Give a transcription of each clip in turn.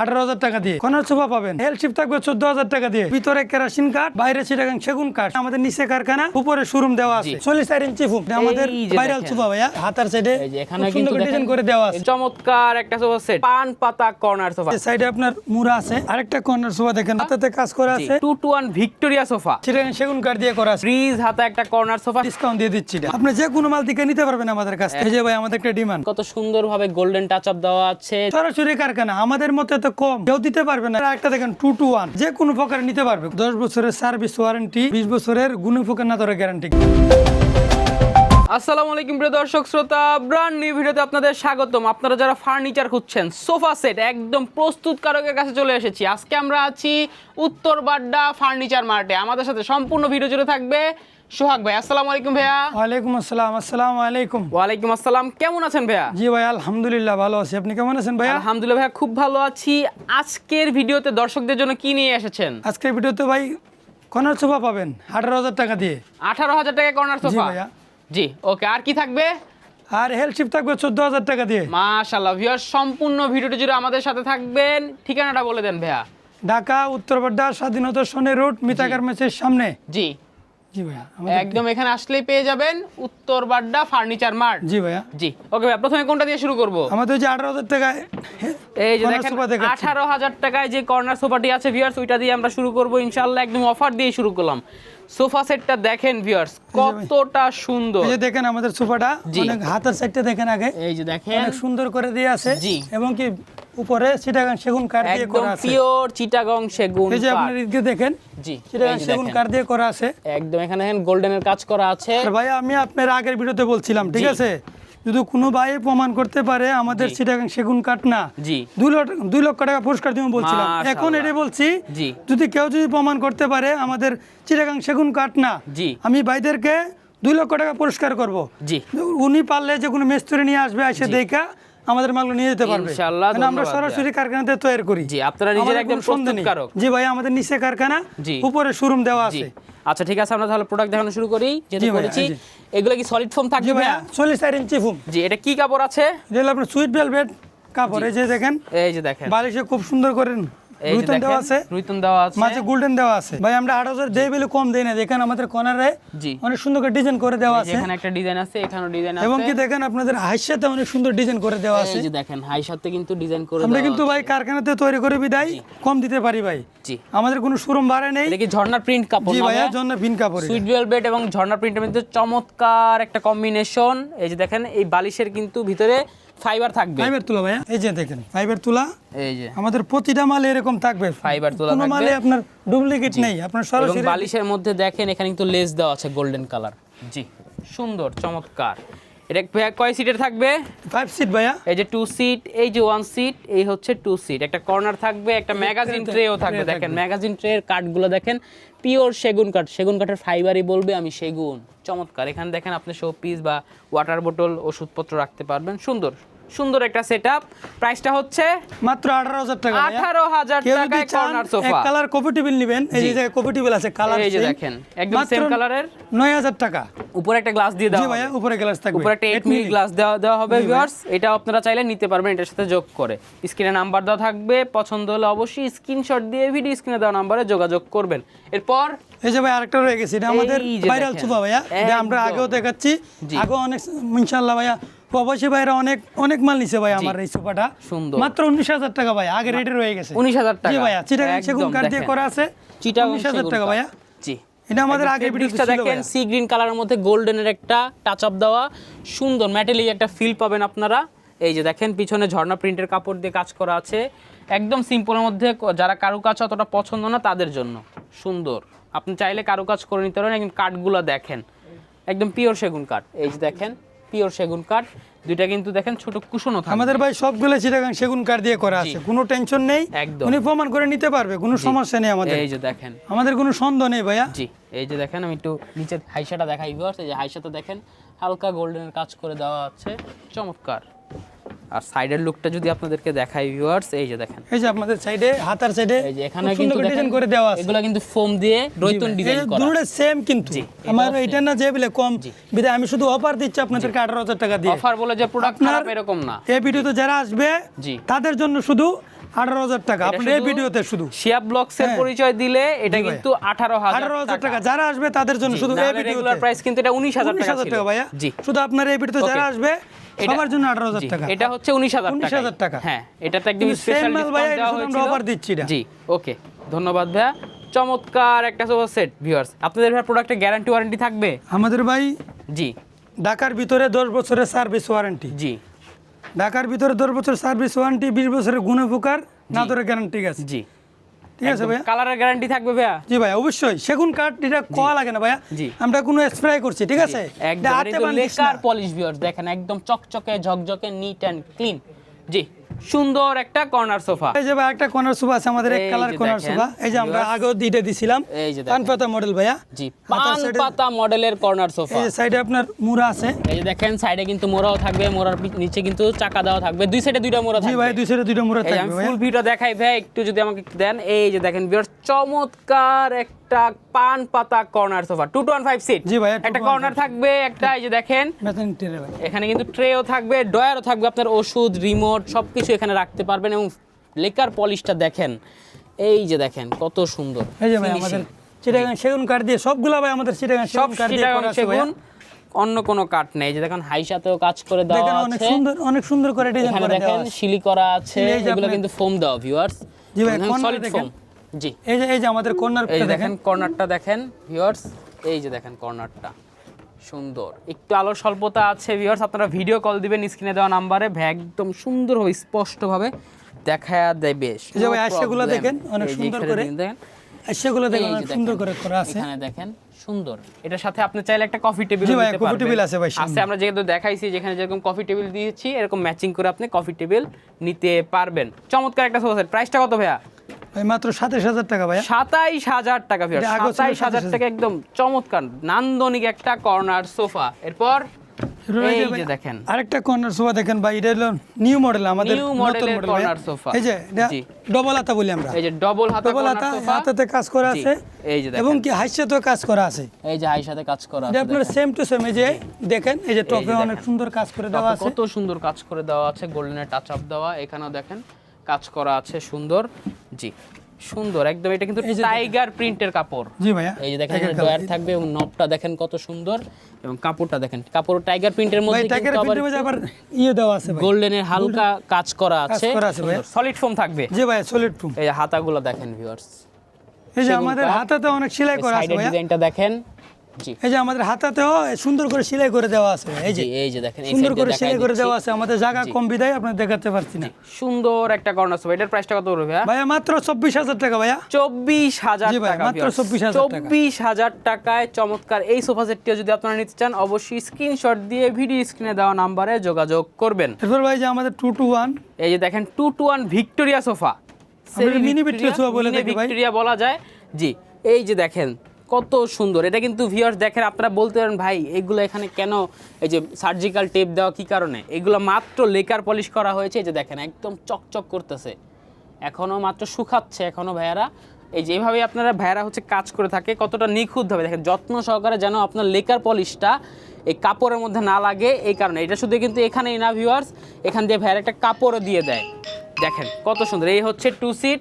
18,000 টাকা দিয়ে corner sofa পাবেন। হেল শিপ থাকবে 14,000 টাকা দিয়ে, ভিতরে কেরাসিন কাঠ, বাইরে চিটাগাং সেগুন কাঠ। আমাদের নিচে কারখানা, উপরে শোরুম দেওয়া আছে। 44 ইঞ্চি ফুট আমাদের ভাইরাল সোফা ভাইয়া। হাতার সাইডে এখানে কিন্তু ডিজাইন করে দেওয়া আছে। চমৎকার একটা সোফা সেট, পান পাতা কর্নার সোফা। সাইডে আপনার মুড়া আছে, আরেকটা কর্নার সোফা দেখেন হাতাতে কাজ করা আছে। 2-to-1 ভিক্টোরিয়া সোফা, চিটাগাং সেগুন কাঠ দিয়ে করা আছে। ব্রিজ হাতা একটা কর্নার সোফা, ডিসকাউন্ট দিয়ে দিচ্ছি। আপনি যে কোনো মাল থেকে নিতে পারবেন আমাদের কাছ থেকে। এই যে ভাই আমাদের একটা ডিমান্ড, কত সুন্দরভাবে গোল্ডেন টাচ আপ দেওয়া আছে। সরাসরি কারখানা, আমাদের মতে তো কম কেউ দিতে পারবে না। একটা দেখেন 2-to-1 যে কোনো প্রকার নিতে পারবে। 10 বছরের সার্ভিস ওয়ারেন্টি, 20 বছরের গুণফোকের না ধরে গ্যারান্টি। আসসালামু আলাইকুম প্রিয় দর্শক শ্রোতা, ব্র্যান্ড নিউ ভিডিওতে আপনাদের স্বাগতম। আপনারা যারা ফার্নিচার খুঁজছেন, সোফা সেট একদম প্রস্তুতকারকের কাছে চলে এসেছি। আজকে আমরা আছি উত্তর বাড্ডা ফার্নিচার মার্টে। আমাদের সাথে সম্পূর্ণ ভিডিও জুড়ে থাকবে সোহাগ ভাই। আসসালামু আলাইকুম ভাইয়া। ওয়ালাইকুম আসসালাম। আসসালামু আলাইকুম। ওয়ালাইকুম আসসালাম, কেমন আছেন ভাইয়া? জি ভাই আলহামদুলিল্লাহ ভালো আছি, আপনি কেমন আছেন ভাইয়া? আলহামদুলিল্লাহ ভাইয়া খুব ভালো আছি। আজকের ভিডিওতে দর্শকদের জন্য কি নিয়ে এসেছেন? আজকের ভিডিওতে ভাই কর্নার সোফা পাবেন 18,000 টাকা দিয়ে। 18,000 টাকায় কর্নার জি সোফা। ভাইয়া। জি ওকে, আর কি থাকবে? আর হেল শিপ থাকবে 14,000 টাকা দিয়ে। মাশাআল্লাহ ভিউয়ার, সম্পূর্ণ ভিডিওটি জুড়ে আমাদের সাথে থাকবেন। ঠিকানাটা বলে দেন ভাইয়া। ঢাকা উত্তর বাড্ডা স্বাধীনতা সনে রোড, মিতা গার্মেন্টসের সামনে। জি জি ভাইয়া একদম এখানে আসলেই পেয়ে যাবেন উত্তর বাড্ডা ফার্নিচার মার্ট। জি ভাইয়া। জি ওকে ভাইয়া, প্রথমে কোনটা দিয়ে শুরু করব? আমাদের যে 18,000 টাকায় এই যে কর্নার দেখেন সোফা দেখাচ্ছি। 18,000 টাকায় যে কর্নার সোফাটি আছে ভিউয়ার্স, ওইটা দিয়ে আমরা শুরু করব ইনশাআল্লাহ। একদম অফার দিয়ে শুরু করলাম। সোফা সেটটা দেখেন ভিউয়ার্স কতটা সুন্দর। এই যে দেখেন আমাদের সোফাটা, জি। অনেক হাতের সাইডটা দেখেন আগে, এই যে দেখেন অনেক সুন্দর করে দিয়ে আছে। জি। এবং কি উপরে চিটাগাং সেগুন কাঠ দিয়ে একদম করা আছে। পিওর চিটাগং সেগুন এই যে কাঠ। আপনার এদিকে দেখেন জি চিটাগাং এই যে সেগুন দেখেন। কাঠ দিয়ে করা আছে। একদম এখানে দেখেন গোল্ডেনের কাজ করা আছে। আর ভাই আমি আপনার আগের ভিডিওতে বলছিলাম, ঠিক জি। আছে, যদি কোনো ভাই প্রমাণ করতে পারে আমাদের জি। চিটাগাং সেগুন কাঠ না, জি 2 লক্ষ টাকা পুরস্কার দিব বলছিলাম। মাশাআল্লাহ। এখন এটাই বলছি, জি যদি কেউ প্রমাণ করতে পারে আমাদের চিটাগাং সেগুন কাঠ না, জি আমি ভাইদেরকে 2 লক্ষ টাকা পুরস্কার করব। জি উনি পারলে যে কোনো মিস্ত্রি নিয়ে আসবে, এসে দেখা আমাদের মালগুলো নিয়ে যেতে পারবে। ইনশাআল্লাহ, কারণ আমরা ধন্যবাদ সরাসরি কারখানাতে তৈরি করি। জি আপনারা নিজের আমাদের একদম কোনো সন্দেহ নেই। প্রস্তুতকারক। জি ভাই আমাদের নিচে কারখানা, জি। উপরে শোরুম দেওয়া জি আছে। আচ্ছা ঠিক আছে, আমরা তাহলে প্রোডাক্ট দেখানো শুরু করি। যেটা জি ভাইয়া, করেছি জি। এগুলো কি সলিড ফোম জি থাকবে ভাইয়া ভাইয়া? 44 ইঞ্চি ফুম। জি এটা কি কাপড় আছে? এটা হলো আপনার সুইট ভেলভেট কাপড়। এই যে দেখেন এই যে দেখেন বালিশে খুব সুন্দর করে এই যে রুইতন দেখেন দেওয়া আছে, রুইতন দেওয়া আছে। মাঝে গোল্ডেন দেওয়া আছে। ভাই আমরা 8,000 দেই বলে কম দেই না। দেখেন আমাদের কর্নারে জি অনেক সুন্দর করে ডিজাইন করে দেওয়া এই যে আছে। এখানে একটা ডিজাইন আছে, এখানেও ডিজাইন আছে। এবং কি দেখেন আপনাদের হাইসাতে অনেক সুন্দর ডিজাইন করে দেওয়া আছে। এই যে দেখেন হাই সাথে কিন্তু ডিজাইন করে আমরা দেওয়া কিন্তু আছে। ভাই কারখানাতে তৈরি করে বিদায় কম দিতে পারি ভাই। জি আমাদের কোনো শোরুম ভাড়া নেই। এটা কি ঝর্ণার প্রিন্ট কাপড় জি না ভাইয়া ভাইয়া? জন্য ভিন কাপড়। সুইট ভেলভেট এবং ঝর্ণা প্রিন্টের মধ্যে চমৎকার একটা কম্বিনেশন। এই যে দেখেন এই বালিশের কিন্তু ভিতরে ফাইবার থাকবে। ফাইবার তুলা ভাইয়া, এই যে দেখেন ফাইবার তুলা। এই যে আমাদের প্রতিটা মালে এরকম থাকবে, ফাইবার তুলা কোনো থাকবে। মালে আপনার ডুপ্লিকেট নেই। আপনার এবং সরাসরি বালিশের মধ্যে দেখেন এখানে কিন্তু লেস দেওয়া আছে গোল্ডেন কালার। জি সুন্দর চমৎকার। এটা কয় সিটের থাকবে? 5 সিট ভাইয়া। এই যে 2 সিট, এই যে 1 সিট, এই হচ্ছে 2 সিট। একটা কর্নার থাকবে, একটা ম্যাগাজিন ট্রেও থাকবে। দেখেন ম্যাগাজিন ট্রের কাঠগুলো দেখেন পিওর সেগুন কাঠ। সেগুন কাঠের ফাইবারই বলবে আমি সেগুন। চমৎকার। এখানে দেখেন আপনি শো পিস বা ওয়াটার বোতল ওষুধপত্র রাখতে পারবেন। সুন্দর সুন্দর একটা সেটআপ। প্রাইসটা হচ্ছে মাত্র 18,000 টাকা ভাইয়া। 18,000 কেউ টাকায় যদি চান কর্নার এক সোফা। কালার কফি টেবিল নেবেন, এই যে কফি টেবিল আছে কালার এই যে দেখেন একদম সেম কালারের। 9,000 টাকা। উপরে একটা গ্লাস দিয়ে জি দেওয়া ভাইয়া হবে। উপরে গ্লাস থাকবে। উপরে একটা 8 মিলি গ্লাস দেওয়া হবে ভিউয়ার্স। এটা আপনারা চাইলে নিতে পারবেন এটার সাথে যোগ করে। স্ক্রিনে নাম্বার দেওয়া থাকবে, পছন্দ হলে অবশ্যই স্ক্রিনশট দিয়ে ভিডিও স্ক্রিনে দেওয়া নম্বরে যোগাযোগ করবেন। এরপর এই যে ভাই আরেকটা রয়ে গেছে, এটা আমাদের এই যে ভাইরাল দেখেন। সোফা ভাইয়া। এটা আমরা একদম। আগেও দেখাচ্ছি, জি। আগেও অনেক ইনশাআল্লাহ ভাইয়া প্রবাসী ভাইরা অনেক মাল নিছে ভাই আমার এই সোফাটা। সুন্দর। মাত্র 19,000 টাকা ভাই, আগে রেটে রয়ে গেছে 19,000 টাকা। জি ভাইয়া চিটাগাং একদম সেগুন কাঠ দিয়ে দেখেন। করা আছে। চিটাগাং 19,000 সেগুন টাকা কাঠ। ভাইয়া। জি এটা আমাদের একদম আগের ভিডিওতে ফেব্রিক্সটা ছিল দেখেন ভাইয়া। সি গ্রিন কালারের মধ্যে গোল্ডেনের একটা টাচ আপ দেওয়া, সুন্দর মেটালিক একটা ফিল পাবেন আপনারা। এই যে দেখেন পিছনে ঝর্ণা প্রিন্টের কাপড় দিয়ে কাজ করা আছে। একদম সিম্পলের মধ্যে, যারা কারুকাজ অতটা পছন্দ না তাদের জন্য সুন্দর। আপনি চাইলে কারুকাজ করে নিতে পারেন। একদম কাঠগুলো দেখেন একদম পিওর সেগুন কাঠ। এই যে দেখেন পিওর সেগুন কাঠ। দুইটা কিন্তু দেখেন ছোট কুশনও থাকে। আমাদের ভাই সবগুলো চিটাগাং সেগুন কাঠ দিয়ে করা আছে, কোনো টেনশন নেই। একদম। উনি প্রমাণ করে নিতে পারবে, কোনো সমস্যা নেই আমাদের। এই যে দেখেন আমাদের কোনো সন্দেহ নেই ভাইয়া। জি এই যে দেখেন আমি একটু নিচের হাইসাটা দেখাই ভিউয়ার্স। এই যে হাইসাটা দেখেন হালকা গোল্ডেনের কাজ করে দেওয়া আছে, চমৎকার। আর সাইডের লুকটা যদি আপনাদেরকে দেখাই ভিউয়ার্স, এই যে দেখেন এই যে আপনাদের সাইডে হাতার সাইডে এই যে এখানে খুব কিন্তু সুন্দর ডিজাইন দেখেন করে দেওয়া আছে। এগুলা কিন্তু ফোম দিয়ে রয়তুন ডিজাইন করা। দুটোটা সেম কিন্তু জি, আমার এটাও এটা না যে বলে কম বিদায় আমি শুধু অফার দিচ্ছি আপনাদেরকে 18,000 টাকা দিয়ে। অফার বলে যে প্রোডাক্ট আপনার খারাপ এরকম না। এই ভিডিওতে যারা আসবে জি। তাদের জন্য শুধু 18,000 টাকা আপনার এই ভিডিওতে শুধু শিয়া ব্লগস এর পরিচয় দিলে এটা কিন্তু 18,000 টাকা যারা আসবে তাদের জন্য শুধু এই ভিডিওতে রেগুলার প্রাইস কিন্তু এটা 19,000 টাকা 19,000 ছিল টাকা ভাইয়া জি শুধু আপনার এই ভিডিওতে যারা আসবে সবার জন্য 18,000 টাকা এটা হচ্ছে 19,000 টাকা হ্যাঁ এটা তো একদম কিন্তু স্পেশাল same মাল ভাইয়া, ডিসকাউন্ট দেওয়া এটা শুধু হয়েছিল আমরা offer দিচ্ছি এটা। জি ওকে ধন্যবাদ ভাইয়া চমৎকার একটা সোফা সেট ভিউয়ার্স আপনাদের ভাই প্রোডাক্টের গ্যারান্টি ওয়ারেন্টি থাকবে আমাদের ভাই জি ঢাকার ভিতরে 10 বছরের সার্ভিস ওয়ারেন্টি জি ঢাকার ভিতরে 10 বছর সার্ভিস ওয়ারেন্টি 20 বছরের গুণপোকার না ধরে গ্যারান্টি আছে জি ঠিক আছে ভাইয়া কালারের গ্যারান্টি থাকবে ভাইয়া জি ভাই অবশ্যই সেগুন কাঠ এটা কোয়া লাগে না ভাইয়া জি। আমরা কোনো স্প্রে করছি ঠিক আছে একদম এটা হাতে বানিয়েছি না। লেকার পলিশ ভিউয়ার্স দেখেন একদম চকচকে ঝকঝকে নিট এন্ড ক্লিন জি সুন্দর একটা কর্নার সোফা এই যে ভাই একটা কর্নার সোফা আছে আমাদের এক এই কালার যে কর্নার দেখেন, সোফা এই যে আমরা viewers, আগেও দিতে দিছিলাম এই যে পান দেখেন পাতা মডেল ভাইয়া জি হাতার পান side এ- পাতা মডেলের কর্নার সোফা এই যে সাইডে আপনার মুড়া আছে এই যে দেখেন সাইডে কিন্তু মোড়াও থাকবে মোড়ার নিচে কিন্তু চাকা দেওয়া থাকবে দুই সাইডে দুইটা মোড়া জি থাকবে ভাই দুই সাইডে দুইটা মুড়া এই যে আমি থাকবে ভাইয়া ফুল ভিডিও দেখাই ভাই একটু যদি আমাকে একটু দেন এই যে দেখেন ভিউয়ার্স চমৎকার একটা পান পাতা কর্নার সোফা 215 সিট জি ভাইয়া, একটা 215 কর্নার থাকবে একটা এই যে দেখেন মেথিং টেরে ভাই এখানে কিন্তু ট্রেও থাকবে ডয়ারও থাকবে আপনার ওষুধ রিমোট সবকিছু এখানে রাখতে পারবেন এবং লেকার পলিশটা দেখেন এই যে দেখেন কত সুন্দর এই যে ভাই finishing। আমাদের চিটাগাং সেগুন কাঠ দিয়ে সবগুলা ভাই আমাদের চিটাগাং সব সেগুন কাঠ দিয়ে চিটাগাং করা আছে ভাইয়া সেগুন অন্য কোনো কাঠ নেই এই যে দেখেন হাইসাতেও কাজ করে দেওয়া দেখেন অনেক আছে সুন্দর করে ডিজাইন এখানে করে দেওয়া দেখেন আছে শিলি করা আছে এই যে এগুলো আপনার- কিন্তু ফোম দেওয়া ভিউয়ার্স জি ভাই, corner সলিড দেখেন। ফোম জি এই যে আমাদের কর্নার এই যে দেখেন দেখেন কর্নারটা দেখেন ভিউয়ার্স এই যে দেখেন কর্নারটা সুন্দর একটু আলোর স্বল্পতা আছে ভিউয়ার্স আপনারা ভিডিও কল দিবেন স্ক্রিনে দেওয়া নাম্বারে একদম সুন্দরভাবে স্পষ্টভাবে দেখায়া দেবে এই যে ভাই আশাগুলো দেখেন অনেক সুন্দর করে দেখেন আশাগুলো দেখেন এই যে অনেক দেখেন, সুন্দর করে করা আছে এখানে দেখেন সুন্দর এটার সাথে আপনি চাইলে একটা কফি টেবিল জি ভাই, দিতে coffee পারবেন table আছে ভাই সামনে। আছে আমরা যেহেতু দেখাইছি যেখানে যেরকম কফি টেবিল দিয়েছি এরকম ম্যাচিং করে আপনি কফি টেবিল নিতে পারবেন চমৎকার একটা সোফা সেট প্রাইসটা কত ভাইয়া ভাই মাত্র 27,000 টাকা ভাইয়া 27,000 টাকা ভিউয়ার এটা আগেও ছিল 27,000 টাকা একদম চমৎকার নান্দনিক একটা কর্নার সোফা এরপর এই যে দেখেন আরেকটা কর্নার সোফা দেখেন ভাই এটা হলো নিউ মডেল আমাদের New নতুন model এর মডেল corner sofa। এই যে এটা জি। ডবল হাতা বলি আমরা এই যে ডবল হাতা ডবল কর্নার হাতা সোফা হাতাতে কাজ করা জি, আছে এই যে দেখেন এবং কি হাইসাতেও কাজ করা আছে এই যে হাই সাথে কাজ করা এটা আছে আপনার দেখেন। সেম টু সেম এই যে দেখেন এই যে টপে দেখেন। অনেক সুন্দর কাজ করে দেওয়া আছে কত সুন্দর কাজ করে দেওয়া আছে গোল্ডেনের টাচ আপ দেওয়া এখানেও দেখেন কাজ করা আছে সুন্দর জি সুন্দর একদম এটা কিন্তু এই যে টাইগার প্রিন্টের কাপড় জি ভাইয়া এই যে দেখেন Tiger ডয়ার color। থাকবে এবং নবটা দেখেন কত সুন্দর এবং কাপড়টা দেখেন কাপড় টাইগার প্রিন্টের ভাই মধ্যে টাইগার কিন্তু আবার প্রিন্টের মধ্যে আবার ইয়ে দেওয়া আছে ভাই গোল্ডেনের হালকা কাজ করা আছে করা আছে ভাইয়া। সলিড ফোম থাকবে জি ভাই সলিড প্রুফ এই যে হাতাগুলো দেখেন ভিউয়ার্স এই যে সেগুন আমাদের কাঠ। হাতাতে অনেক সেলাই করা আছে সাইডের ভাইয়া ডিজাইনটা দেখেন জি এই যে আমাদের হাতাতেও সুন্দর করে সেলাই করে দেওয়া আছে ভাই, এই যে জি এই যে দেখেন এই সুন্দর সাইডে করে দেখাই সেলাই করে দিচ্ছি। দেওয়া আছে আমাদের জায়গা কম বিদায় আপনার দেখাতে পারছি না সুন্দর একটা কর্নার সোফা এটার প্রাইসটা কত পড়বে ভাইয়া ভাইয়া মাত্র 24,000 টাকা ভাইয়া 24,000 জি ভাই, টাকা মাত্র 24,000 টাকা। 24,000 টাকায় চমৎকার এই সোফা সেটটিও যদি আপনারা নিতে চান অবশ্যই স্ক্রিনশট দিয়ে ভিডিও স্ক্রিনে দেওয়া নাম্বারে যোগাযোগ করবেন এরপর ভাই যে আমাদের 2-to-1 এই যে দেখেন 2-to-1 ভিক্টোরিয়া সোফা আমরা mini Victoria sofa বলে থাকি ভাই। ভিক্টোরিয়া বলা যায় জি এই যে দেখেন কত সুন্দর এটা কিন্তু ভিউয়ার্স দেখেন আপনারা বলতে পারেন ভাই এগুলো এখানে কেন এই যে সার্জিক্যাল টেপ দেওয়া কি কারণে এগুলো মাত্র লেকার পলিশ করা হয়েছে এই যে দেখেন একদম চকচক করতেছে এখনো মাত্র শুকাচ্ছে এখনো ভাইয়ারা এই যে এইভাবে আপনারা ভাইয়ারা হচ্ছে কাজ করে থাকে কতটা নিখুঁতভাবে দেখেন যত্ন সহকারে যেন আপনার লেকার পলিশটা এই কাপড়ের মধ্যে না লাগে এই কারণে এটা শুধু কিন্তু এখানেই না ভিউয়ার্স এখান দিয়ে ভাইয়ারা একটা কাপড়ও দিয়ে দেয় দেখেন কত সুন্দর এই হচ্ছে 2 সিট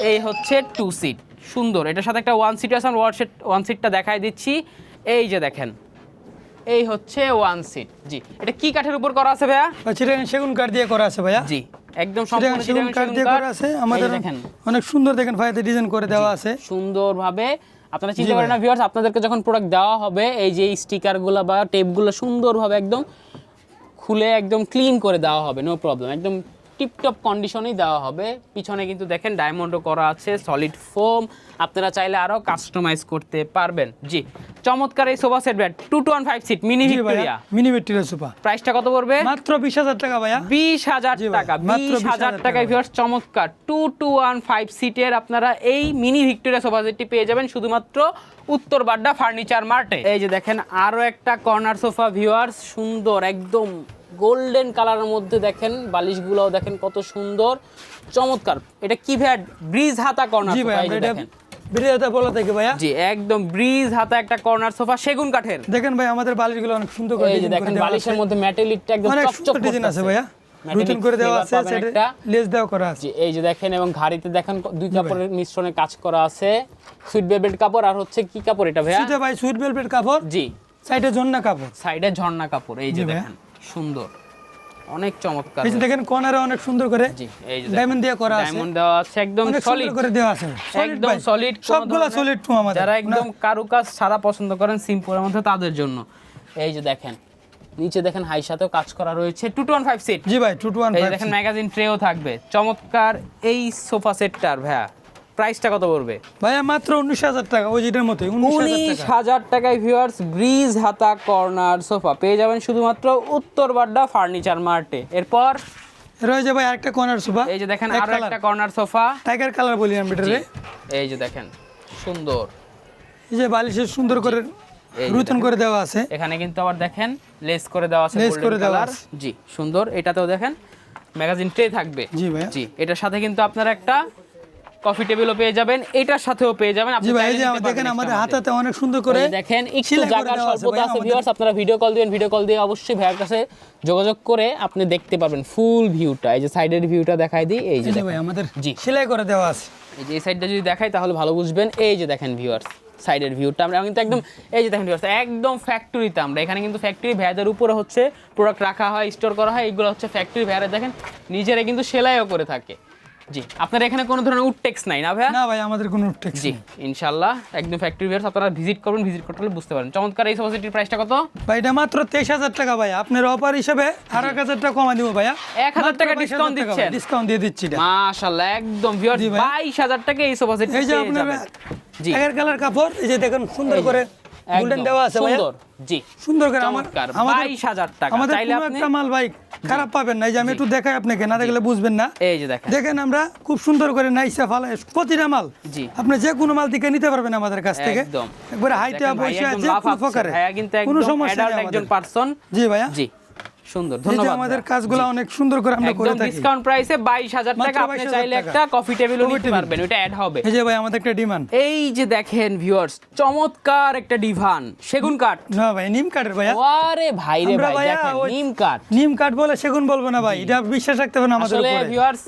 এই হচ্ছে 2 সিট সুন্দর এটার সাথে একটা 1 সিট আছে আমরা 1 সিটটা দেখাই দিচ্ছি এই যে দেখেন এই হচ্ছে 1 সিট জি এটা কি কাঠের উপর করা আছে ভাইয়া বা চিটাগাং সেগুন কাঠ দিয়ে করা আছে ভাইয়া জি একদম চিটাগাং সম্পূর্ণ সেগুন কাঠ দিয়ে করা আছে আমাদের দেখেন অনেক সুন্দর দেখেন ফাইতে ডিজাইন করে দেওয়া আছে সুন্দরভাবে আপনারা চিন্তা করেন না ভিউয়ার্স আপনাদেরকে যখন প্রোডাক্ট দেওয়া হবে এই যে স্টিকারগুলো বা টেপগুলো সুন্দরভাবে একদম খুলে একদম ক্লিন করে দেওয়া হবে নো প্রবলেম একদম টিপটপ কন্ডিশনেই দেওয়া হবে পিছনে কিন্তু দেখেন ডায়মন্ডও করা আছে সলিড ফোম আপনারা চাইলে আরো কাস্টমাইজ করতে পারবেন জি চমৎকার এই সোফা সেট ব্যাট 2-to-1 সিট মিনি জি ভাইয়া ভিক্টোরিয়া মিনি ভিক্টোরিয়া সোফা প্রাইসটা কত পড়বে মাত্র 20,000 টাকা ভাইয়া 20,000 জি ভাই, টাকা মাত্র 20,000 20,000 টাকায় ভিউয়ার্স চমৎকার 2-to-1 সিটের আপনারা এই মিনি ভিক্টোরিয়া সোফা সেটটি পেয়ে যাবেন শুধুমাত্র উত্তর বাড্ডা ফার্নিচার মার্টে এই যে দেখেন আরো একটা কর্নার সোফা ভিউয়ার্স সুন্দর একদম গোল্ডেন কালারের মধ্যে দেখেন বালিশগুলোও দেখেন কত সুন্দর চমৎকার এটা কি ভাই ব্রিজ হাতা কর্নার জি সোফা ভাই এই যে আমরা এটা দেখেন বিরিয়াতে বলা থেকে ভাইয়া জি একদম ব্রিজ হাতা একটা কর্নার সোফা সেগুন কাঠের দেখেন ভাই আমাদের বালিশগুলো অনেক সুন্দর করে এই যে ডিজাইন করে দেখেন দেওয়া বালিশের আছে মধ্যে মেটালিকটা একদম অনেক চকচক সুন্দর ডিজাইন আছে করতেছে ভাইয়া রুটিন করে দেওয়া আছে, সেটা লেস দেওয়া করা আছে। জি এই যে দেখেন, এবং ঘাড়িতে দেখেন দুই কাপড়ের মিশ্রণে কাজ করা আছে, সুইট ভেলভেট কাপড়। আর হচ্ছে কি কাপড় এটা ভাইয়া? এটা ভাই সুইট ভেলভেট কাপড়, জি সাইডে ঝর্ণা কাপড়, সাইডে ঝর্ণা কাপড়। এই যে দেখেন সুন্দর, অনেক চমৎকার। এই যে দেখেন কর্নারে অনেক সুন্দর করে জি এই যে ডায়মন্ড দিয়ে করা আছে, ডায়মন্ড দেওয়া আছে, একদম অনেক সলিড সুন্দর করে দেওয়া আছে, একদম সলিড, সবগুলা সলিড টু আমাদের। যারা একদম কারুকাজ ছাড়া পছন্দ করেন সিম্পলের মধ্যে তাদের জন্য। এই যে দেখেন নিচে দেখেন হাই সাথেও কাজ করা রয়েছে, 215 সিট। জি ভাই 215। এই যে দেখেন ম্যাগাজিন ট্রেও থাকবে। চমৎকার এই সোফা সেটটার ভাইয়া প্রাইসটা কত পড়বে? ভাইয়া মাত্র 19,000 টাকা, ওই যেটার মতোই 19,000 টাকায় ভিউয়ার্স ব্রিজ হাতা কর্নার সোফা পেয়ে যাবেন শুধুমাত্র উত্তরবাড্ডা ফার্নিচার মার্টে। এরপর রয়েছে ভাই আরেকটা কর্নার সোফা, এই যে দেখেন আরো একটা কর্নার সোফা, টাইগার কালার বলি আমরা এটারে। এই যে দেখেন সুন্দর, এই যে বালিশে সুন্দর করে রুতন করে দেওয়া আছে, এখানে কিন্তু আবার দেখেন লেস করে দেওয়া আছে, লেস করে দেওয়া কালার। জি সুন্দর, এটাতেও দেখেন ম্যাগাজিন ট্রে থাকবে। জি ভাইয়া। জি এটার সাথে কিন্তু আপনারা একটা কফি টেবিলও পেয়ে যাবেন, এটার সাথেও পেয়ে যাবেন। জি ভাই, এই যে দেখেন আমাদের হাতাতে অনেক সুন্দর করে দেখেন একটু জায়গার স্বল্পতা আছে ভিউয়ার্স, আপনারা ভিডিও কল দিবেন, ভিডিও কল দিয়ে অবশ্যই ভাইয়ের কাছে যোগাযোগ করে আপনি দেখতে পারবেন ফুল ভিউটা। এই যে সাইডের ভিউটা দেখাই দিই, এই যে ভাই আমাদের জি সেলাই করে দেওয়া আছে। এই যে এই সাইডটা যদি দেখাই তাহলে ভালো বুঝবেন। এই যে দেখেন ভিউয়ার্স সাইডের ভিউটা আমরা কিন্তু একদম, এই যে দেখেন ভিউয়ার্স একদম ফ্যাক্টরিতে, আমরা এখানে কিন্তু ফ্যাক্টরি ভাইয়াদের উপরে হচ্ছে প্রোডাক্ট রাখা হয়, স্টোর করা হয়, এগুলো হচ্ছে ফ্যাক্টরি ভাইয়ারা দেখেন নিজেরা কিন্তু সেলাইও করে থাকে। জি আপনার এখানে কোনো ধরনের উডটেক্স নাই না ভাইয়া? না ভাই আমাদের কোনো উডটেক্স জি ইনশাআল্লাহ একদম ফ্যাক্টরি ভিউয়ার্স, আপনারা ভিজিট করবেন, ভিজিট করতে হলে বুঝতে পারেন। চমৎকার এই সোফা সেটের প্রাইসটা কত? ভাই এটা মাত্র 23,000 টাকা ভাই, আপনার অফার হিসেবে আর 1,000 টাকা কমা দিব ভাইয়া, 1,000 টাকা ডিসকাউন্ট দিচ্ছেন? ডিসকাউন্ট দিয়ে দিচ্ছি এটা মাশাআল্লাহ একদম ভিউয়ার্স 22,000 টাকা এই সোফা সেট এই যে আপনার জি টাইগার কালার কাপড়, এই যে দেখেন সুন্দর করে গোল্ডেন দেওয়া আছে ভাইয়া, সুন্দর। জি সুন্দর করে আমাদের 22,000 টাকা আমাদের চাইলে কোনো আপনি একটা মাল ভাই খারাপ পাবেন না, এই যে আমি একটু দেখাই আপনাকে, না দেখলে বুঝবেন না। এই যে দেখেন দেখেন আমরা খুব সুন্দর করে নাইসা ফালাই প্রতিটা মাল, জি আপনি যে কোনো মাল দিকে নিতে পারবেন আমাদের কাছ থেকে, একদম একবারে হাইটে বসে আছে কোনো প্রকারে ভাইয়া কিন্তু কোনো একদম সমস্যা অ্যাডাল্ট নেই একজন আমাদের। পারসন। জি ভাইয়া, জি সুন্দর, এই যে ধন্যবাদ। আমাদের কাজগুলো অনেক সুন্দর করে আমরা করে একদম থাকি, ডিসকাউন্ট প্রাইসে 22,000 টাকা, মাত্র আপনি 22,000 চাইলে টাকা। একটা কফি টেবিলও নিতে পারবেন, ওটা অ্যাড হবে। এই যে ভাই আমাদের একটা ডিমান্ড, এই যে দেখেন ভিউয়ার্স চমৎকার একটা ডিভান সেগুন কাঠ। না ভাই নিম কাঠের ভাইয়া, আরে ভাই রে আমরা ভাই ভাইয়া দেখেন ওই নিম কাঠ। নিম কাঠ বলে সেগুন বলবো না ভাই, এটা বিশ্বাস রাখতে হবে না আমাদের আসলে উপরে। ভিউয়ার্স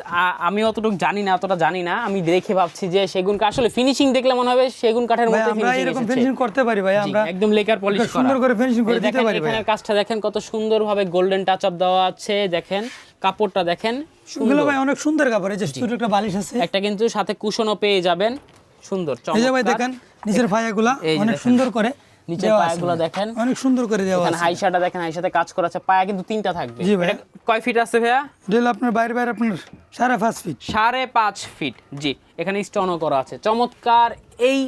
আমি অতটুকু জানি না, অতটা জানি না, আমি দেখে ভাবছি যে সেগুন কাঠ, আসলে ফিনিশিং দেখলে মনে হবে সেগুন কাঠের ভাই মধ্যে আমরা ফিনিশিং এরকম এসেছে। ফিনিশিং করতে পারি ভাই, আমরা একদম লেকার পলিশ করা, সুন্দর করে ফিনিশিং করে এই দিতে দেখেন পারি ভাই। এখানের কাজটা দেখেন কত সুন্দরভাবে গোল্ডেন টাচ আপ দেওয়া আছে, দেখেন কাপড়টা দেখেন এগুলো সুন্দর। ভাই অনেক সুন্দর কাপড়, এই যে ছোট একটা বালিশ আছে, একটা কিন্তু সাথে কুশনও পেয়ে যাবেন, সুন্দর এই যে ভাই চমৎকার। দেখেন নিচের ফায়াগুলা এই যে অনেক দেখেন। সুন্দর করে নিচের দেওয়া আছে পায়াগুলো ভাই। দেখেন অনেক সুন্দর করে দেওয়া এখানে আছে। হাইশাটা দেখেন, হাইশাতে কাজ করা আছে, পায়া কিন্তু 3টা থাকবে। জি ভাই। এটা কয় ফিট আছে ভাইয়া? এটা আপনার বাইরে বাইরে আপনার 5.5 ফিট, 5.5 ফিট। জি এখানে স্টোনও করা আছে। চমৎকার এই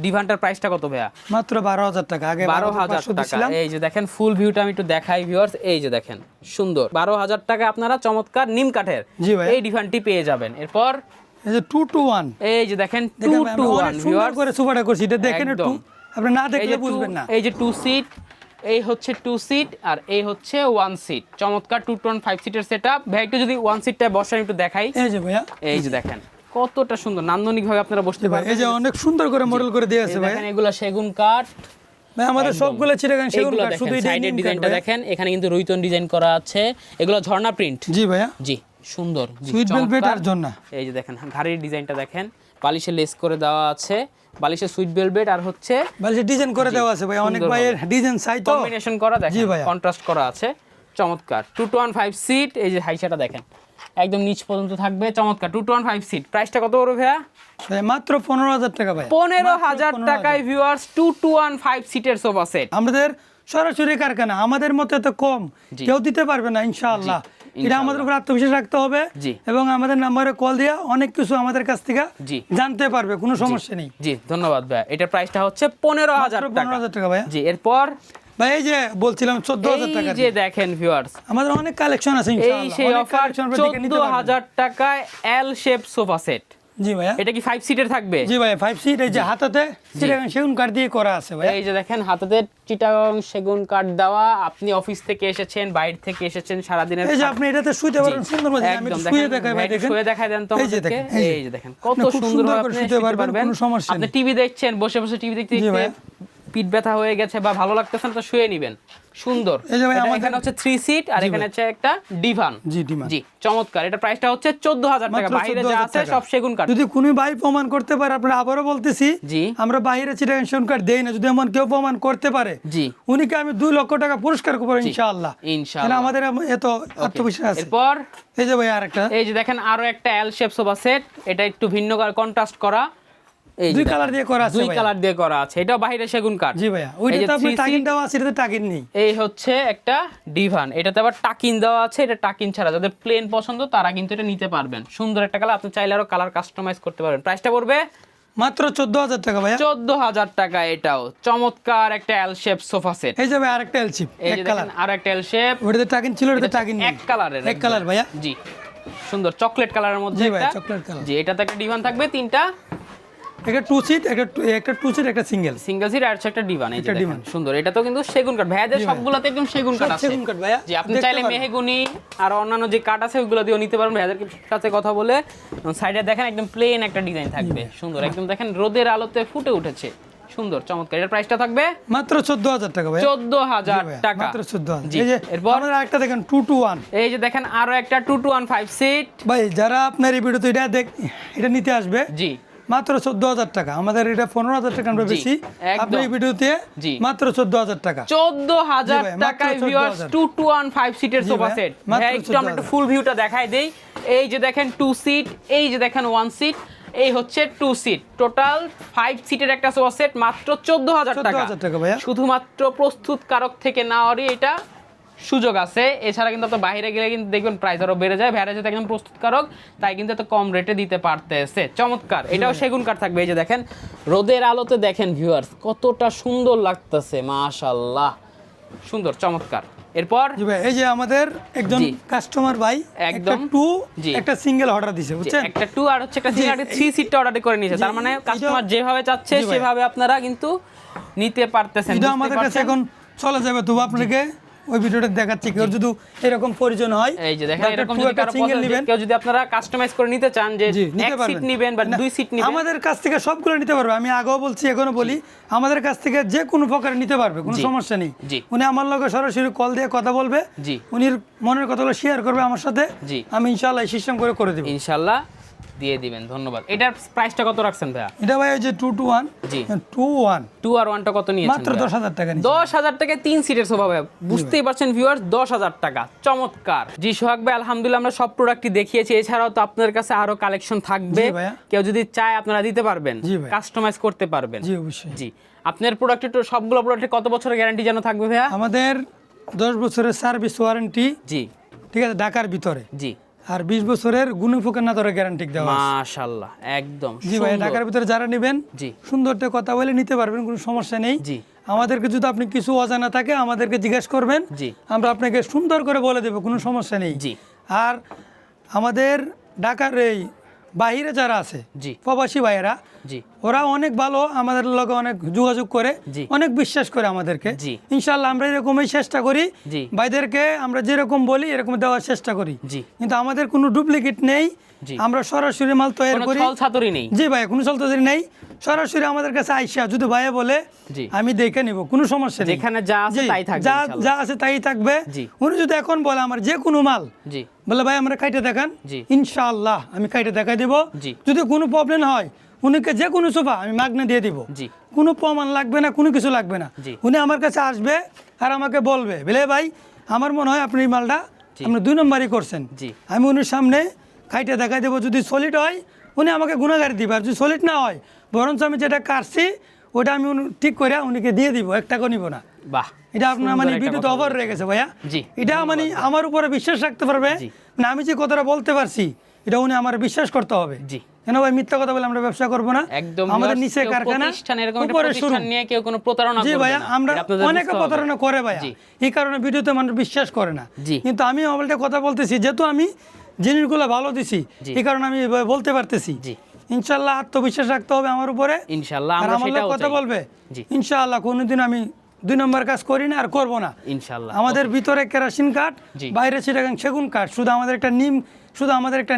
ডিভানটার প্রাইসটা কত ভাইয়া? মাত্র 12,000 টাকা, আগে 12,000 টাকা। দিছিলাম। এই যে দেখেন ফুল ভিউটা আমি একটু দেখাই ভিউয়ার্স, এই যে দেখেন সুন্দর 12,000 টাকা আপনারা চমৎকার নিম কাঠের জি ভাই। এই ডিভানটি পেয়ে যাবেন। এরপর এই যে 2 to 1, এই যে দেখেন 2 দেখেন ভাই, to আমরা 1 অনেক সুন্দর ভিউয়ার্স, করে সোফাটা করছি, এটা দেখেন একটু, একদম। আপনি না এই দেখলে যে বুঝবেন না। এই যে 2 সিট, এই হচ্ছে 2 সিট আর এই হচ্ছে 1 সিট। চমৎকার 2.5 সিটের সেটআপ। ভাই একটু যদি 1 সিটটা বসে আমি একটু দেখাই, এই যে ভাইয়া, এই যে দেখেন কতটা সুন্দর নান্দনিক ভাবে আপনারা বসতে ভাই পারবেন। এই যে অনেক সুন্দর করে মডেল করে দেওয়া এই আছে যে ভাই। দেখেন এগুলো সেগুন কাঠ, ভাই আমাদের একদম। সবগুলো চিটাগাং সেগুন এগুলো কাঠ, শুধু দেখেন এটা সাইডের নিম কাঠ ডিজাইনটা ভাইয়া। দেখেন, এখানে কিন্তু রুইতন ডিজাইন করা আছে, এগুলো ঝর্ণা প্রিন্ট। জি ভাইয়া, জি সুন্দর, জি, সুইট চমৎকার। ভেলভেট আর জন্য এই যে দেখেন ঘাড়ির ডিজাইনটা দেখেন, বালিশে লেস করে দেওয়া আছে, বালিশে সুইট ভেলভেট আর হচ্ছে বালিশে ডিজাইন করে দেওয়া আছে ভাই, অনেক সুন্দর ভাইয়ের ডিজাইন চাই তো। কম্বিনেশন করা দেখেন, জি ভাইয়া। কন্ট্রাস্ট করা আছে, চমৎকার 2.5 সিট। এই যে হাইসাটা দেখেন একদম নিচ পর্যন্ত থাকবে, চমৎকার 2.5 সিট। প্রাইসটা কত বড় ভাইয়া? ভাই মাত্র 15,000 টাকা ভাই, 15,000 টাকায় ভিউয়ার্স 2.5 সিটের সোফা সেট। আমাদের সরাসরি কারখানা, আমাদের মতে তো কম জি। কেউ দিতে পারবে না ইনশাআল্লাহ। এটা আমাদের উপর আত্মবিশ্বাস রাখতে হবে, জি। এবং আমাদের নাম্বারে কল দিয়া অনেক কিছু আমাদের কাছ থেকে জি। জানতে পারবে, কোনো সমস্যা নেই। জি ধন্যবাদ ভাইয়া। এটার প্রাইসটা হচ্ছে 15,000 টাকা। 15,000 টাকা ভাইয়া। জি এরপর ভাই এই যে বলছিলাম 14,000 টাকা, এই যে দেখেন ভিউয়ার্স আমাদের অনেক কালেকশন আছে এই ইনশাআল্লাহ, সেই অনেক অফার collection আপনারা দেখে নিতে পারবেন। 14,000 টাকায় এল শেপ সোফা সেট। জি ভাইয়া, এটা কি 5 সিটের থাকবে? জি ভাই 5 সিট, এই যে হাতাতে চিটাগাং সেগুন কাঠ দিয়ে করা আছে ভাই। এই যে দেখেন হাতাতে চিটাগং সেগুন কাঠ দেওয়া, আপনি অফিস থেকে এসেছেন, বাইরে থেকে এসেছেন, সারা দিনের এই যে আপনি এটাতে শুতে পারেন সুন্দর মতো, আমি একটু শুয়ে দেখাই ভাই, দেখেন শুয়ে দেখাই দেন তো এই যে আমাদেরকে। দেখেন, এই যে দেখেন কত আপনি খুব সুন্দর করে আপনি শুতে পারবেন, কোনো সমস্যা আপনি নেই। টিভি দেখছেন, বসে বসে টিভি দেখতে জি দেখতে ভাই। পিঠ ব্যথা হয়ে গেছে বা ভালো লাগতেছে না তো শুয়ে নেবেন, সুন্দর। এই যে ভাই এটা আমাদের- এখানে হচ্ছে 3 সিট আর এখানে হচ্ছে একটা ডিভান। জি ডিমান্ড জি চমৎকার। এটা প্রাইসটা হচ্ছে 14000 টাকা, মাত্র বাইরে যা 14,000 আছে টাকা। সব সেগুন কাঠ। যদি কোনো ভাই প্রমাণ করতে পারে, আপনারা আবারও বলতেছি জি আমরা বাইরে চিটাগাং সেগুন কাঠ দেই না, যদি এমন কেউ প্রমাণ করতে পারে জি উনিকে আমি 2 লক্ষ টাকা পুরস্কার করবো ইনশাআল্লাহ। ইনশাআল্লাহ। আমাদের এত আত্মবিশ্বাস আছে। এরপর এই যে ভাই আরেকটা এই যে দেখেন আরো একটা এল শেপ সোফা সেট, এটা একটু ভিন্ন কন্ট্রাস্ট করা, এই যে দুই দেখেন, কালার দিয়ে করা আছে দুই ভাই। কালার দিয়ে করা আছে, এটাও বাইরে সেগুন কাঠ। জি ভাইয়া, এই ওইটা যে তো আপনি 3 seat, টাকিন দেওয়া আছে, এটাতে টাকিন নেই। এই হচ্ছে একটা ডিভান, এটাতে আবার টাকিন দেওয়া আছে, এটা টাকিন ছাড়া, যাদের প্লেন পছন্দ তারা কিন্তু এটা নিতে পারবেন। সুন্দর একটা কালার, আপনি চাইলে আরো কালার কাস্টমাইজ করতে পারবেন। প্রাইসটা পড়বে মাত্র 14,000 টাকা ভাইয়া। 14000 টাকা। এটাও চমৎকার একটা এল শেপ সোফা সেট। এই যে ভাই আরেকটা এলচিপ এই এক যে কালার, দেখেন আর একটা এল শেপ, ওটাতে টাকিন ছিল, ওটাতে টাকিন নেই। এক কালারের, এক কালার ভাইয়া। জি সুন্দর চকলেট কালারের মধ্যে জি ভাই, একটা, চকলেট কালার। জি এটাতে একটা ডিভান থাকবে, তিনটা একটা 2 সিট, একটা 2 সিট, একটা সিঙ্গেল। সিঙ্গেল সিট আর হচ্ছে একটা ডিভান। এই যে একটা দেখেন ডিভান। সুন্দর, এটা তো কিন্তু সেগুন কাঠ ভাইয়াদের জি ভাই। সবগুলোতে একদম সেগুন কাঠ সব আছে। সেগুন কাঠ ভাইয়া। জি আপনি দেখতে চাইলে পারেন। মেহগুনি আর অন্যান্য যে কাঠ আছে ওইগুলো দিয়েও নিতে পারবেন। ভাইয়াদের সাথে কথা বলে সাইডে দেখেন একদম প্লেন একটা ডিজাইন থাকবে, সুন্দর একদম দেখেন রোদের আলোতে ফুটে উঠেছে, সুন্দর চমৎকার। এর প্রাইসটা থাকবে মাত্র 14,000 টাকা ভাইয়া। 14000 ভাইয়া, টাকা। মাত্র 14,000। জি এই যে এরপর আমাদের আরেকটা দেখেন 2 to 1 এই যে দেখেন আরো একটা 2 to 1 5 সিট। ভাই, যারা আপনার এই ভিডিওতে এটা নিতে আসবে জি মাত্র 14,000 টাকা। আমাদের এটা 15,000 টাকা আমরা জি, বেশি, একদম। আপনি এই ভিডিওতে জি। মাত্র 14,000 টাকা। 14000 জি ভাই, মাত্র টাকায় ভিউয়ার্স 14,000 2 to 1 5 সিটের জি সোফা ভাই, সেট। মাত্র ভাই একটু আমরা একটু 14,000 ফুল ভিউটা দেখাই দেই। এই যে দেখেন 2 সিট, এই যে দেখেন 1 সিট, এই হচ্ছে 2 সিট, টোটাল 5 সিটের একটা সোফা সেট মাত্র 14000 টাকা। 14,000 টাকা ভাইয়া। শুধুমাত্র প্রস্তুতকারক থেকে নেওয়ারই এটা সুযোগ আছে, এছাড়া কিন্তু আপনি বাইরে গেলে কিন্তু দেখবেন প্রাইস আরো বেড়ে যায়। ভ্যারাইটি একদম প্রস্তুতকারক, তাই কিন্তু এত কম রেটে দিতে পারতেছে। চমৎকার, এটাও সেগুন কাঠ থাকবে। এই যে দেখেন রোদের আলোতে দেখেন ভিউয়ার্স কতটা সুন্দর লাগতেছে, মাশাআল্লাহ সুন্দর চমৎকার। এরপর জি ভাই, এই যে আমাদের একজন জি। কাস্টমার ভাই একটা একদম। 2 জি। একটা সিঙ্গেল অর্ডার দিছে, যে বুঝছেন? একটা 2 আর হচ্ছে একটা সিঙ্গেল 3 সিটটা অর্ডার করে নিয়েছে, তার মানে কাস্টমার যেভাবে চাচ্ছে জি ভাই। সেভাবে আপনারা কিন্তু নিতে পারতেছেন। এটা বুঝতে আমাদের কাছে পারছেন? এখন চলে যাবে, তবু আপনাকে ওই ভিডিওটা দেখাচ্ছি, কেউ যদি এরকম প্রয়োজন হয় এই যে দেখেন বা একটা এরকম 2 যদি একটা কারো সিঙ্গেল পছন্দ, নেবেন, কেউ যদি আপনারা কাস্টমাইজ করে নিতে চান যে জি নিতে এক সিট পারবেন নেবেন বা না, 2 সিট নেবেন, আমাদের কাছ থেকে সবগুলো নিতে পারবে। আমি আগেও বলছি, এখনো বলি, আমাদের কাছ থেকে যে কোনো প্রকার নিতে পারবে, কোনো জি। সমস্যা নেই। জি। উনি আমার লগে সরাসরি কল দিয়ে কথা বলবে, জি। উনির মনের কথাগুলো শেয়ার করবে আমার সাথে, জি। আমি ইনশাআল্লাহ সিস্টেম করে দেব। ইনশাআল্লাহ দিয়ে দিবেন। ধন্যবাদ। এটার প্রাইসটা কত রাখছেন ভাইয়া? এটা ভাই ওই যে 2 to 1 জি 2 1 2 আর 1টা কত নিয়েছেন? মাত্র 10,000 টাকা নিয়েছি। 10,000 টাকায় 3 সিটের সোফা ভাই, বুঝতেই পারছেন ভিউয়ার্স, 10,000 টাকা। চমৎকার। জি সোহাগ ভাই, আলহামদুলিল্লাহ আমরা সব প্রোডাক্টই দেখিয়েছি, এছাড়াও তো আপনাদের কাছে আরো কালেকশন থাকবে, জি ভাইয়া। কেউ যদি চায় আপনারা দিতে পারবেন, জি ভাই। কাস্টমাইজ করতে পারবেন। জি অবশ্যই। জি আপনার প্রোডাক্টের তো সবগুলো প্রোডাক্টের কত বছরের গ্যারান্টি যেন থাকবে ভাইয়া? আমাদের 10 বছরের সার্ভিস ওয়ারেন্টি, জি ঠিক আছে, ঢাকার ভিতরে, জি আর 20 বছরের গুণফুকের না ধরে গ্যারান্টি দেওয়া আছে। মাশাআল্লাহ একদম জি ভাই, সুন্দর। ঢাকার ভিতরে যারা নেবেন জি সুন্দরতে কথা বলে নিতে পারবেন, কোনো সমস্যা নেই। জি আমাদেরকে যদি আপনি কিছু অজানা থাকে আমাদেরকে জিজ্ঞেস করবেন, জি আমরা আপনাকে সুন্দর করে বলে দেবো, কোনো সমস্যা নেই। জি আর আমাদের ঢাকার এই বাইরে যারা আছে, জি প্রবাসী ভাইয়েরা, জি ওরা অনেক ভালো, আমাদের লগে অনেক যোগাযোগ করে, জি। অনেক বিশ্বাস করে আমাদেরকে। জি। ইনশাআল্লাহ আমরা এরকমই চেষ্টা করি, জি ভাইদেরকে আমরা যেরকম বলি এরকম দেওয়ার চেষ্টা করি। জি কিন্তু আমাদের কোনো ডুপ্লিকেট নেই, জি। আমরা সরাসরি মাল তৈরি কোনো করি। ছল ছাতুরি নেই। জি ভাই, কোনো চলতেছি নেই, সরাসরি আমাদের কাছে আইসা যদি ভাইয়া বলে জি আমি দেখে নিব, কোনো সমস্যা নেই। যেখানে যা আছে জি, তাই থাকবে যা ইনশাআল্লাহ। যা আছে তাই থাকবে। জি। উনি যদি এখন বলে আমার যে কোনো মাল, জি বলে ভাই আমরা কাইটে দেখান, জি। ইনশাআল্লাহ আমি কাইটে দেখাই দেব। জি। যদি কোনো প্রবলেম হয় উনিকে যে কোনো সোফা আমি মাগনা দিয়ে দিব, জি কোনো প্রমাণ লাগবে না, কোনো কিছু লাগবে না। জি। উনি আমার কাছে আসবে আর আমাকে বলবে, বলে ভাই আমার মনে হয় আপনি এই মালটা জি। আপনি 2 নম্বরই করছেন। জি আমি উনির সামনে খাইটে দেখাই দেবো, যদি সলিড হয় উনি আমাকে গুণাগার দিবে, আর যদি সলিড না হয় বরঞ্চ আমি যেটা কাটছি ওটা আমি ঠিক করে উনিকে দিয়ে দিব, 1 টাকা নিব না। বাহ এটা আপনার সুন্দর মানে একটা বিদ্যুৎ কথা অফার বলেছেন। রয়ে গেছে ভাইয়া। জি এটা মানে আমার উপরে বিশ্বাস রাখতে পারবে জি। না, আমি যে কথাটা বলতে পারছি এটা উনি আমার বিশ্বাস করতে হবে। জি কেন ভাই, মিথ্যা কথা বলে আমরা ব্যবসা করব না। একদম আমাদের viewers, নিচে কেউ কারখানা, প্রতিষ্ঠান, এরকম একটা উপরে প্রতিষ্ঠান শুরু। নিয়ে কেউ কোনো প্রতারণা জি করবে ভাইয়া, না। আমরা এটা আপনাদের অনেকে বুঝতে হবে। প্রতারণা করে ভাইয়া, জি এই কারণে ভিডিওতে মানুষ বিশ্বাস করে না। জি। কিন্তু আমি মোবাইলটা কথা বলতেছি, যেহেতু আমি জিনিসগুলো ভালো দিছি, জি। এই কারণে আমি এভাবে বলতে পারতেছি। জি ইনশাআল্লাহ আত্মবিশ্বাস রাখতে হবে আমার উপরে, ইনশাআল্লাহ আর আমরা আমার লোক সেটাও কথা চাই। বলবে। জি ইনশাআল্লাহ কোনোদিন আমি 2 নম্বর কাজ করি না আর করব না। ইনশাআল্লাহ আমাদের ভিতরে কেরাসিন কাঠ, জি। বাইরে চিটাগাং সেগুন কাঠ, শুধু আমাদের একটা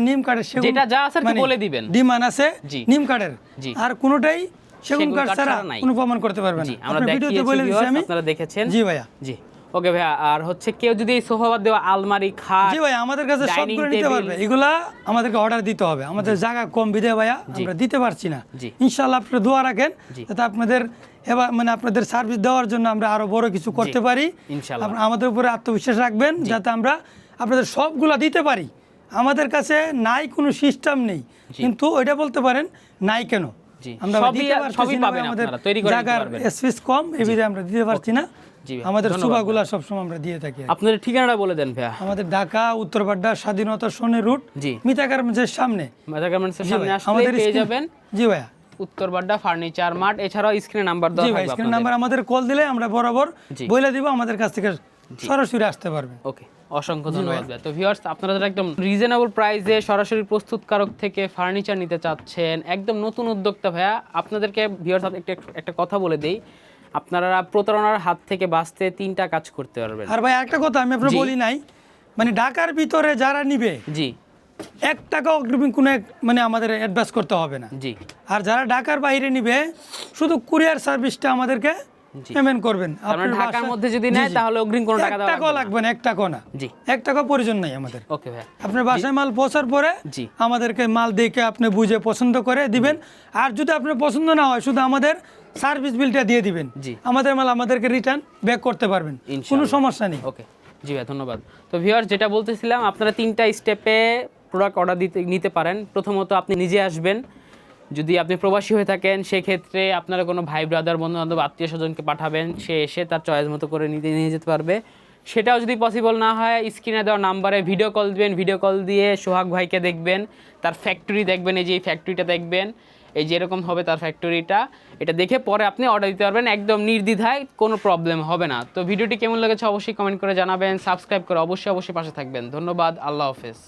নিম কাঠের সেগুন, যেটা যা আছে একটু মানে বলে দিবেন। ডিমান্ড আছে জি। নিম কাঠের, জি। আর কোনোটাই সেগুন কাঠ ছাড়া নাই। কোনো প্রমাণ করতে পারবেন জি না। আমরা আপনার ভিডিওতে বলে দিচ্ছি আমি। আপনারা দেখেছেন। জি ভাইয়া। জি ওকে ভাইয়া, আর হচ্ছে কেউ যদি এই সোফা বাদ দেওয়া আলমারি, খাট, জি ভাই, আমাদের কাছে ডাইনিং সবগুলো নিতে টেবিল, পারবে। এগুলা আমাদেরকে অর্ডার দিতে হবে, আমাদের জায়গা কম বিদে ভাইয়া আমরা দিতে পারছি না। জি। ইনশাআল্লাহ আপনারা দোয়া রাখেন জি। যাতে আপনাদের এবার মানে আপনাদের সার্ভিস দেওয়ার জন্য আমরা আরো বড় কিছু করতে পারি। ইনশাআল্লাহ। আপনারা আমাদের উপরে আত্মবিশ্বাস রাখবেন যাতে আমরা আপনাদের সবগুলা দিতে পারি। আমাদের কাছে নাই কোনো সিস্টেম নেই, কিন্তু ওইটা বলতে পারেন নাই কেন, জি। আমরা দিতে পারছি সবই না, পাবেন আমাদের আপনারা, তৈরি করে নিতে জায়গার পারবেন। স্পেস কম, এই বিধে আমরা দিতে পারছি না। জি ভাইয়া, আমাদের ধন্যবাদ সুবাগুলা সবসময় আমরা দিয়ে থাকি। আপনাদের ঠিকানাটা বলে দেন ভাইয়া। আমাদের ঢাকা উত্তরপাড্ডা স্বাধীনতা সনে রুট, জি। মিতা গার্মেন্টসের সামনে। মাথা গার্মেন্টসের জি সামনে ভাই, আসলে আমাদের পেয়ে স্ক্রিন- যাবেন জি ভাইয়া। উত্তরবাড্ডা ফার্নিচার মার্ট, এছাড়াও স্ক্রিনে নাম্বার দেওয়া জি ভাই, থাকবে স্ক্রিন আপনাদের। নাম্বার আমাদের কল দিলে আমরা বরাবর জি। বলে দিব, আমাদের কাছ থেকে সরাসরি আসতে পারবে। ওকে, অসংখ্য ধন্যবাদ ভাইয়া। তো ভিউয়ার্স, আপনারা যারা একদম রিজনেবল প্রাইসে সরাসরি প্রস্তুতকারক থেকে ফার্নিচার নিতে চাচ্ছেন, একদম নতুন উদ্যোক্তা ভাইয়া, আপনাদেরকে ভিউয়ার্স একটা কথা বলে দেই, আপনারা প্রতারণার হাত থেকে বাঁচতে 3টা কাজ করতে পারবেন। আর ভাই একটা কথা আমি আপনার জি। বলি নাই, মানে ঢাকার ভিতরে যারা নিবে জি 1 টাকা অগ্রিম কোনো মানে আমাদের অ্যাডভান্স করতে হবে না। জি আর যারা ঢাকার বাইরে নিবে শুধু কুরিয়ার সার্ভিসটা আমাদেরকে পেমেন্ট করবেন। তার মানে ঢাকার বাসায়- মধ্যে যদি জি, নেয় জি। তাহলে অগ্রিম কোনো টাকা 1 দেওয়া টাকাও লাগবে লাগবে না, 1 টাকাও না। জি 1 টাকা প্রয়োজন নাই আমাদের। ওকে ভাইয়া। আপনার বাসায় মাল পৌঁছার পরে জি। আমাদেরকে মাল দেখে আপনি বুঝে পছন্দ করে দিবেন। আর যদি আপনার পছন্দ না হয় শুধু আমাদের সার্ভিস বিলটা দিয়ে দিবেন, জি। আমাদের মাল আমাদেরকে রিটার্ন ব্যাক করতে পারবেন, কোনো ইনশাআল্লাহ। সমস্যা নেই। ওকে জি ভাই, ধন্যবাদ। তো ভিউয়ার্স, যেটা বলতেছিলাম, আপনারা 3টা স্টেপে প্রোডাক্ট অর্ডার নিতে পারেন। প্রথমত আপনি নিজে আসবেন, যদি আপনি প্রবাসী হয়ে থাকেন সেক্ষেত্রে আপনারা কোনো ভাই ব্রাদার বন্ধু বান্ধব আত্মীয় স্বজনকে পাঠাবেন, সে এসে তার চয়েস মতো করে নিয়ে যেতে পারবে। সেটাও যদি পসিবল না হয়, স্ক্রিনে দেওয়া নাম্বারে ভিডিও কল দিবেন, ভিডিও কল দিয়ে সোহাগ ভাইকে দেখবেন, তার ফ্যাক্টরি দেখবেন, এই যে এই ফ্যাক্টরিটা দেখবেন, এই যে এরকম হবে তার ফ্যাক্টরিটা, এটা দেখে পরে আপনি অর্ডার দিতে পারবেন একদম নির্দ্বিধায়, কোনো প্রবলেম হবে না। তো ভিডিওটি কেমন লেগেছে অবশ্যই কমেন্ট করে জানাবেন, সাবস্ক্রাইব করে অবশ্যই পাশে থাকবেন। ধন্যবাদ, আল্লাহ হাফেজ।